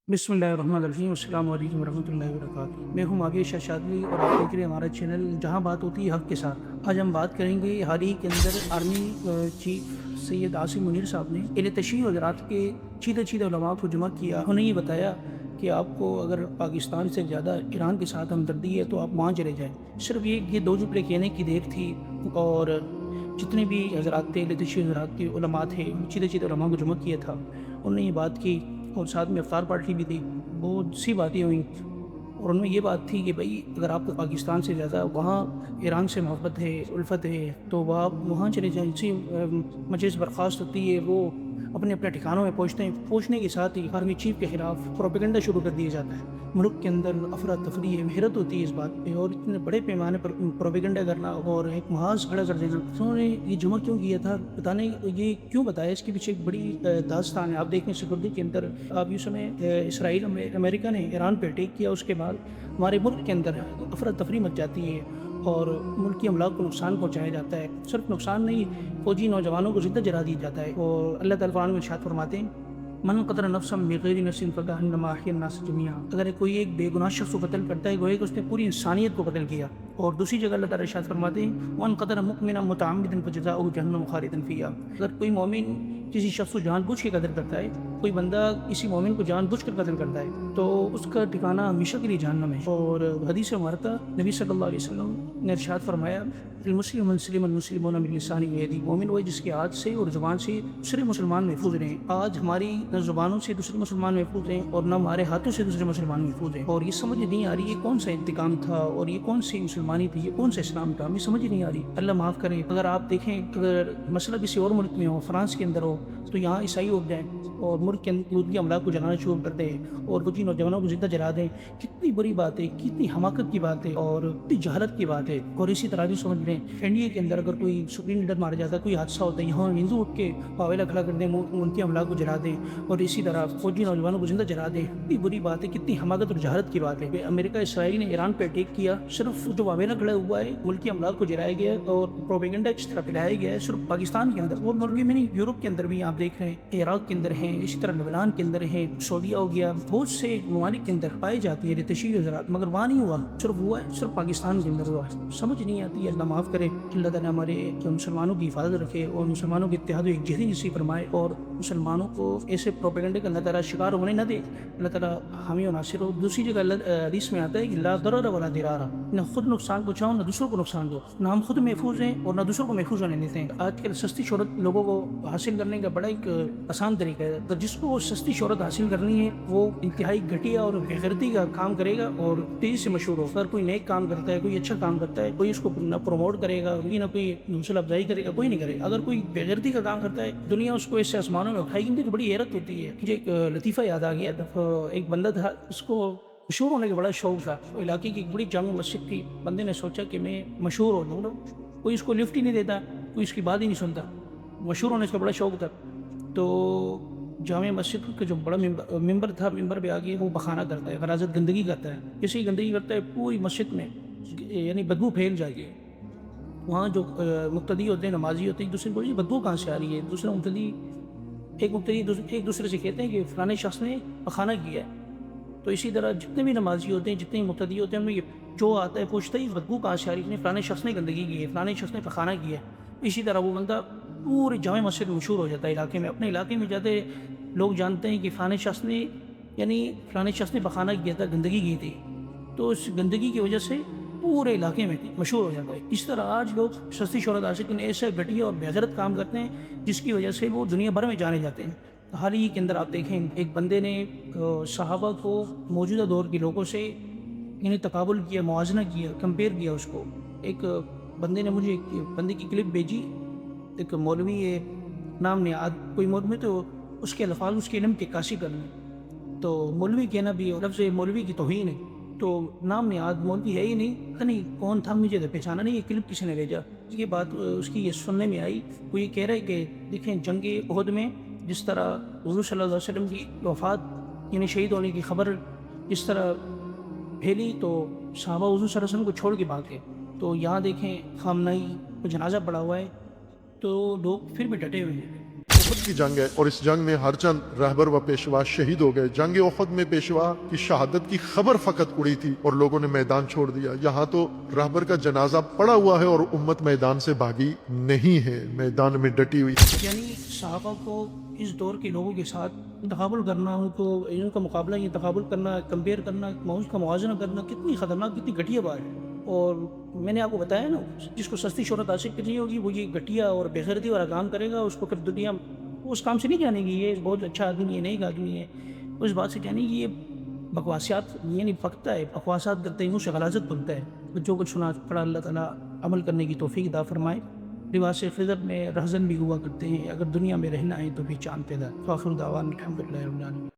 बिस्मिल्लाहिर्रहमानिर्रहीम अस्सलाम वालेकुम रहमतुल्लाहि व बरकातुहू। मैं हूँ मागिर शाह शादवी और आप देख रहे हैं हमारा चैनल जहाँ बात होती है हक़ के साथ। आज हम बात करेंगे हाल ही के अंदर आर्मी चीफ सैयद आसिम मुनीर साहब ने इन्हें तशरीह हज़रात के चीते चीते उलमा को जमा किया। उन्होंने ये बताया कि आपको अगर पाकिस्तान से ज़्यादा ईरान के साथ हमदर्दी है तो आप वहाँ चले जाएँ। सिर्फ ये दो जुमले कहने की देर थी और जितने भी हज़रात थे तशरीह हज़रात के उलमा थे चीते चीते उलमा को जमा किया था। उन्होंने ये बात की और साथ में इफ्तार पार्टी भी थी। बहुत सी बातें हुई और उनमें ये बात थी कि भाई अगर आपको पाकिस्तान से ज़्यादा वहाँ ईरान से मोहब्बत है उल्फत है तो वह आप वहाँ चले जाएँ। जिससे मजलिस बर्खास्त होती है वो अपने अपने ठिकानों में पहुँचते हैं। पहुँचने के साथ ही आर्मी चीफ के ख़िलाफ़ प्रोपेगेंडा शुरू कर दिया जाता है। मुल्क के अंदर अफरा तफरी है, हैरत होती है इस बात पे और इतने बड़े पैमाने पर प्रोपेगेंडा करना और एक महाज खड़ा कर देना। उन्होंने ये जमा क्यों किया था बताने ये क्यों बताया, इसके पीछे एक बड़ी दास्तान है। आप देखें सिक्योरिटी के अंदर अब इस समय इसराइल अमेरिका ने ईरान पे अटैक किया, उसके बाद हमारे मुल्क के अंदर अफरा तफरी मच जाती है और मुल्की अमलाक को नुकसान पहुँचाया जाता है। सिर्फ नुकसान नहीं, फौजी नौजवानों को ज़िंदा जला दिया जाता है। और अल्लाह ताला कुरान में इरशाद फरमाते हैं मन क़तल नफ्सन बिग़ैरि नफ्सिन फ़कअन्नमा अहया अन्नास जमीआ। अगर कोई एक बेगुनाह शख्स को कत्ल करता है गोया कि उसने पूरी इंसानियत को कत्ल किया। और दूसरी जगह अल्लाह ताला इरशाद फरमाते हैं वन क़तल मुमिनन मुतअम्मिदन फ़जज़ाउहु जहन्नम ख़ालिदन फ़ीहा। अगर कोई मोमिन किसी शख्स को जानबूझ के कत्ल करता है, कोई बंदा किसी मोमिन को जानबूझ कर कत्ल करता है तो उसका ठिकाना हमेशा के लिए जहन्नम है। और हदीस मुबारक नबी सल्लल्लाहु अलैहि वसल्लम ने इरशाद फरमाया मुस्लिम मुस्लिमों में लिसानी यदी मोमिन वही जिसके हाथ से और ज़ुबान से दूसरे मुसलमान महफूज रहें। आज हमारी न ज़ुबानों से दूसरे मुसलमान महफूज हैं और न हमारे हाथों से दूसरे मुसलमान महफूज हैं। और ये समझ नहीं आ रही ये कौन सा इंतकाम था और ये कौन सी मुसलमानी थी, ये कौन सा इस्लाम था, हमें समझ ही नहीं आ रही। अल्लाह माफ़ करे। अगर आप देखें अगर मसला किसी और मुल्क में हो, फ्रांस के अंदर हो, तो यहाँ ईसाई हो जाए और मुल्क के अंदर अमला को जलाना शुरू कर दें और कुछ नौजवानों को जिंदा जला दें। कितनी बड़ी बात है, कितनी हमाकत की बात है और कितनी जहालत की बात है। और इसी तरह भी समझ लें इंडिया के अंदर अगर कोई सुप्रीम लीडर मारा जाता है, कोई हादसा होता है, यहाँ हिंदू उठ के पावेला खड़ा कर दें, उनके अमला को जला दें और इसी तरह फौजी नौजवानों को जिंदा जला दें। कितनी बुरी बात है, कितनी हमाकत और जहालत की बात है। अमेरिका इसराइल ने ईरान पर अटैक किया, सिर्फ जो पावेला खड़ा हुआ है मुल्की अमला को जलाया गया और प्रोपेगेंडा इस तरह फैलाया गया है सिर्फ पाकिस्तान के अंदर। वो मुल्क में नहीं, यूरोप के अंदर भी आप देख रहे हैं, इराक के अंदर हैं, इसी तरह लबनान के अंदर है, सऊदीया हो गया, बहुत से ममालिक के अंदर पाई जाती है तशरीह हज़रात, मगर वहाँ नहीं हुआ, सिर्फ हुआ है सिर्फ पाकिस्तान के अंदर हुआ है। समझ नहीं आती है। अल्लाह माफ़ करे। अल्लाह ताला हमारे मुसलमानों की हिफाजत रखे और मुसलमानों के इत्तेहाद व एकजहती नसीब फरमाए और मुसलमानों को ऐसे प्रोपेगेंडे का अल्लाह ताला शिकार होने न दे। अल्लाह ताला हमें और नासिर हो। दूसरी जगह हदीस में आता है कि ला दरर वला दिरार, न खुद नुकसान पहुँचाओ न दूसरों को नुकसान दो। न हम खुद महफूज हैं और न दूसरों को महफूज होने देते हैं। आजकल सस्ती शोहरत लोगों को हासिल करने का बड़ा एक आसान तरीका है। तो जिसको सस्ती शोहरत हासिल करनी है वो इंतहाई घटिया और बेगैरती का काम करेगा और तेज़ी से मशहूर हो। अगर कोई नेक काम करता है, कोई अच्छा काम करता है, कोई उसको ना प्रमोट करेगा, कोई ना कोई हौसला अफजाई करेगा, कोई नहीं करेगा। अगर कोई बेगैरती का काम करता है दुनिया उसको ऐसे आसमानों में उठाएगी तो बड़ी हैरत होती है। मुझे एक लतीफ़ा याद आ गया। एक बंदा था, उसको मशहूर होने का बड़ा शौक था। इलाके की एक बड़ी जामा मस्जिद थी। बंदे ने सोचा कि मैं मशहूर हो जाऊँ, कोई इसको लिफ्ट ही नहीं देता, कोई इसकी बात ही नहीं सुनता। मशहूर होने का बड़ा शौक था। तो जामे मस्जिद का जो बड़ा मिंबर था, मिंबर पे आके वो बखाना करता है, गराजत गंदगी करता है। जैसे ही गंदगी करता है पूरी मस्जिद में यानी बदबू फैल जाएगी। वहाँ जो मुक्तदी होते हैं, नमाजी होते हैं, एक दूसरे को ये बदबू कहाँ से आ रही है। दूसरा मुक्तदी एक दूसरे से कहते हैं कि फ़लाने शख्स ने बखाना किया है। तो इसी तरह जितने भी नमाजी होते हैं, जितने मुक्तदी होते हैं, उनमें जो आता है पूछता ही बदबू कहाँ से आ रही है, फ़लाने शख्स ने गंदगी की है, फ़लाने शख्स ने बखाना किया है। इसी तरह वो बंदा पूरे जामे मस्जिद में मशहूर हो जाता है इलाके में। अपने इलाके में जाते लोग जानते हैं कि फ़लाने शख्स ने यानी फ़लाने शख्स ने बखाना किया था, गंदगी की थी, तो उस गंदगी की वजह से पूरे इलाके में मशहूर हो जाता है। इस तरह आज लोग सस्ती शोहरत हासिल करने ऐसे घटिया और बेगैरत काम करते हैं जिसकी वजह से वो दुनिया भर में जाने जाते हैं। हाल ही के अंदर आप देखें एक बंदे ने सहाबा को मौजूदा दौर के लोगों से यानी तकाबुल किया, मुआवजना किया, कंपेयर किया उसको। एक बंदे ने मुझे एक बंदे की क्लिप भेजी, एक मौलवी है, नाम नहीं याद, कोई मौलवी, तो उसके अल्फाज उसके इल्म के काशी करने, तो मौलवी कहना भी लफ्ज़ मौलवी की तौहीन है। तो नाम नहीं याद, मौलवी है ही नहीं, पता नहीं कौन था, मुझे तो पहचाना नहीं। ये क्लिप किसी ने भेजा, ये बात उसकी ये सुनने में आई। वो ये कह रहा है कि देखें जंग उहद में जिस तरह हुज़ूर सल्लल्लाहु अलैहि वसल्लम की वफ़ात यानी शहीद होने की खबर जिस तरह फैली तो सहाबा हुज़ूर सल्लल्लाहु अलैहि वसल्लम को छोड़ के भाग गए। तो यहाँ देखें खामनई को जनाजा पड़ा हुआ है तो लोग फिर भी डटे हुए हैं। तो उहद की जंग है और इस जंग में हर चंद रहबर व पेशवा शहीद हो गए। जंग उहद में पेशवा की शहादत की खबर फकत उड़ी थी और लोगों ने मैदान छोड़ दिया। यहाँ तो रहबर का जनाजा पड़ा हुआ है और उम्मत मैदान से भागी नहीं है, मैदान में डटी हुई है। यानी सहाबा को इस दौर के लोगों के साथ तकाबुल करना, उनको इनका मुकाबला, ये तकाबुल करना, कंपेयर करना, उसका मुवाजना करना कितनी ख़तरनाक, कितनी घटिया बात है। और मैंने आपको बताया ना, जिसको सस्ती शोहरत हासिल करनी होगी वो ये घटिया और बेगैरती वाला काम करेगा, उसको फिर दुनिया उस काम से नहीं जानेगी ये बहुत अच्छा आदमी है, नेक आदमी है, उस बात से जानेगी ये बकवासियात, ये नहीं पकता है, बकवासात करते हैं उससे गलाजत बनता है। जो कुछ सुना पड़ा अल्लाह ताला अमल करने की तौफीक अता फरमाए। लिबास ख़िज़र में रहज़न भी हुआ करते हैं, अगर दुनिया में रहना है तो भी चाँद पैदा। फ़ाखिर दावाना अल्हम्दुलिल्लाहि रब्बिल आलमीन।